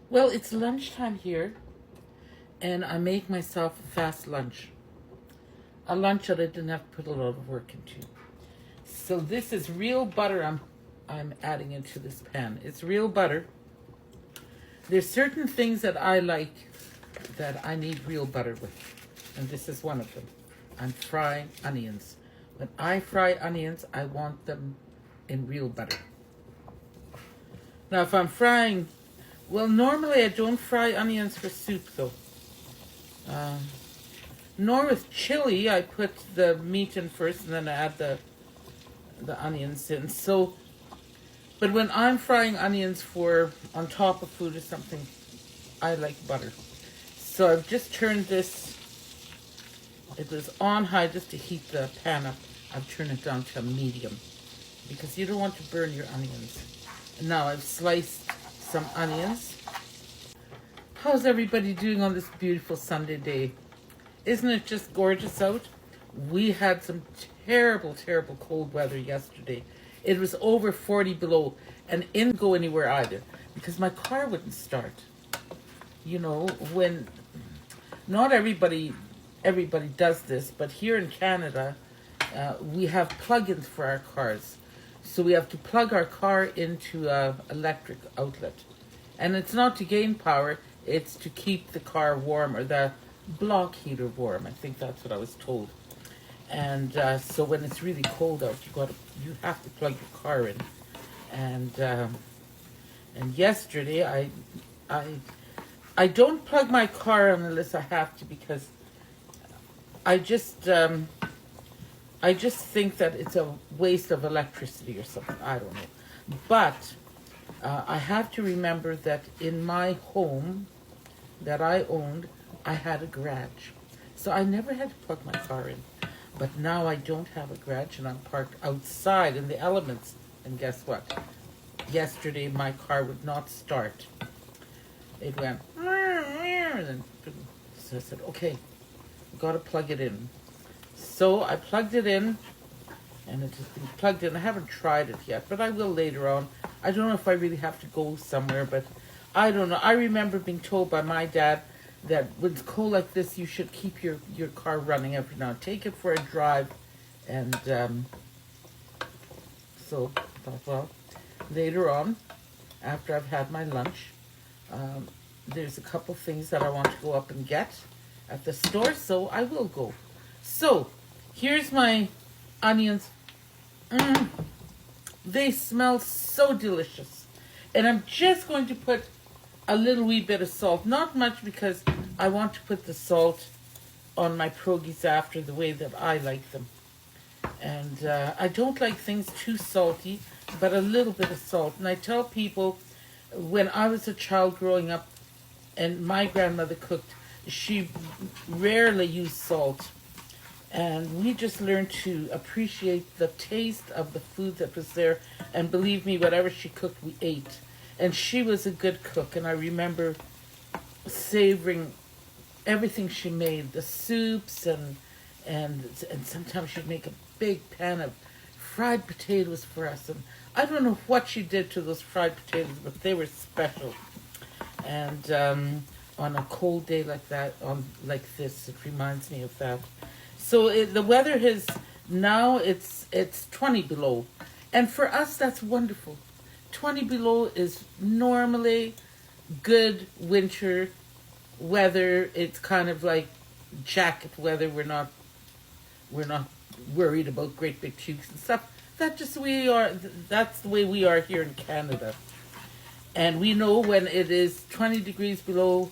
Well, it's lunchtime here, and I make myself a fast lunch. A lunch that I didn't have to put a lot of work into. So this is real butter I'm adding into this pan. It's real butter. There's certain things that I like that I need real butter with, and this is one of them. I'm frying onions. When I fry onions, I want them in real butter. Now, if I'm frying, well, normally I don't fry onions for soup, though. Nor with chili, I put the meat in first and then I add the onions in. So, but when I'm frying onions for on top of food or something, I like butter. So I've just turned this. It was on high just to heat the pan up. I've turned it down to a medium because you don't want to burn your onions. And now I've sliced some onions. How's everybody doing on this beautiful Sunday day? Isn't it just gorgeous out? We had some terrible, terrible cold weather yesterday. It was over 40 below and didn't go anywhere either because my car wouldn't start. You know, when not everybody does this, but here in Canada, we have plug-ins for our cars. So we have to plug our car into an electric outlet. And it's not to gain power, it's to keep the car warm or the block heater warm. I think that's what I was told. And so when it's really cold out, you have to plug your car in. And yesterday I don't plug my car in unless I have to because I just think that it's a waste of electricity or something. I don't know. But I have to remember that in my home that I owned, I had a garage. So I never had to plug my car in. But now I don't have a garage and I'm parked outside in the elements. And guess what? Yesterday my car would not start. It went, and then, so I said, okay, I've got to plug it in. So I plugged it in and it has been plugged in. I haven't tried it yet, but I will later on. I don't know if I really have to go somewhere, but I don't know. I remember being told by my dad that when it's cold like this, you should keep your car running every now and take it for a drive. And so I thought, well, later on, after I've had my lunch, there's a couple things that I want to go up and get at the store, so I will go. So, here's my onions. They smell so delicious. And I'm just going to put a little wee bit of salt. Not much because I want to put the salt on my perogies after the way that I like them. And I don't like things too salty, but a little bit of salt. And I tell people, when I was a child growing up and my grandmother cooked, she rarely used salt. And we just learned to appreciate the taste of the food that was there. And believe me, whatever she cooked, we ate. And she was a good cook. And I remember savoring everything she made, the soups, and sometimes she'd make a big pan of fried potatoes for us. And I don't know what she did to those fried potatoes, but they were special. And on a cold day like that, like this, it reminds me of that. So the weather is now it's 20 below, and for us that's wonderful. 20 below is normally good winter weather. It's kind of like jacket weather. We're not worried about great big tubes and stuff. That's just the way we are. That's the way we are here in Canada, and we know when it is 20 degrees below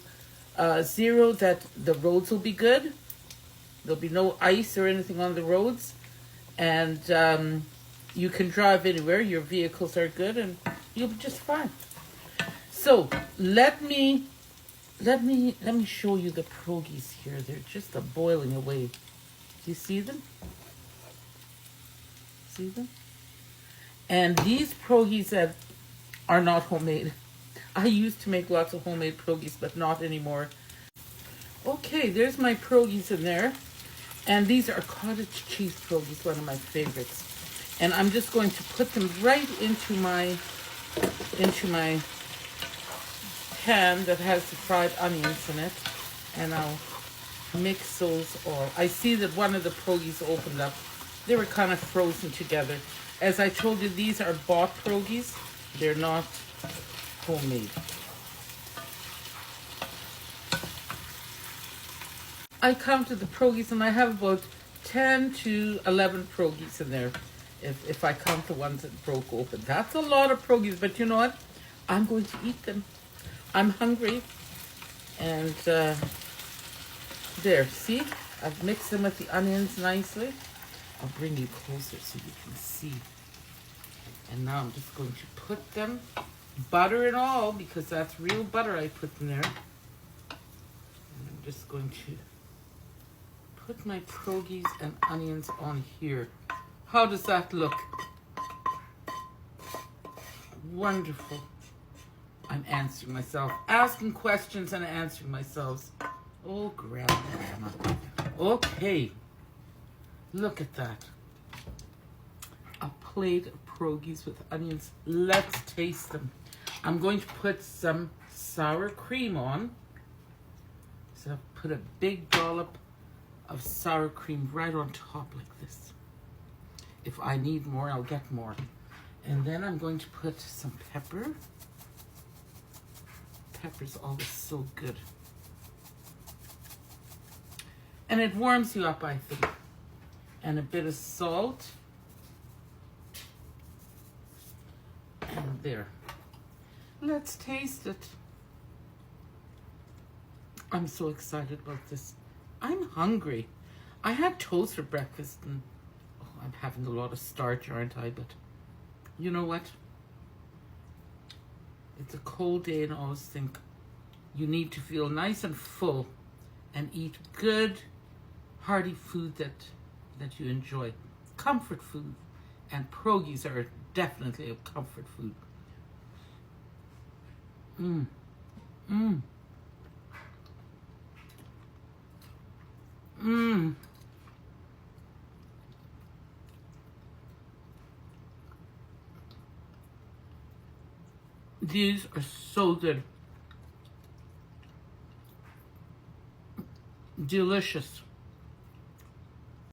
zero that the roads will be good. There'll be no ice or anything on the roads, and you can drive anywhere. Your vehicles are good, and you'll be just fine. So let me show you the perogies here. They're just boiling away. Do you see them? See them? And these perogies that are not homemade. I used to make lots of homemade perogies, but not anymore. Okay, there's my perogies in there. And these are cottage cheese perogies, one of my favorites. And I'm just going to put them right into my pan that has the fried onions in it, and I'll mix those all. I see that one of the perogies opened up. They were kind of frozen together. As I told you, these are bought perogies. They're not homemade. I counted the perogies and I have about 10 to 11 perogies in there if I count the ones that broke open. That's a lot of perogies, but you know what? I'm going to eat them. I'm hungry. And there, see? I've mixed them with the onions nicely. I'll bring you closer so you can see. And now I'm just going to put them, butter and all, because that's real butter I put in there. And I'm just going to put my perogies and onions on here. How does that look? Wonderful. I'm answering myself, asking questions and answering myself. Oh, grandma. Okay. Look at that. A plate of perogies with onions. Let's taste them. I'm going to put some sour cream on. So I'll put a big dollop of sour cream right on top like this. If I need more, I'll get more. And then I'm going to put some pepper. Pepper's always so good. And it warms you up, I think. And a bit of salt. And there. Let's taste it. I'm so excited about this. I'm hungry. I had toast for breakfast and I'm having a lot of starch, aren't I? But you know what? It's a cold day and I always think you need to feel nice and full and eat good, hearty food that you enjoy. Comfort food. And perogies are definitely a comfort food. Mmm. Mmm. Mmm. These are so good. Delicious.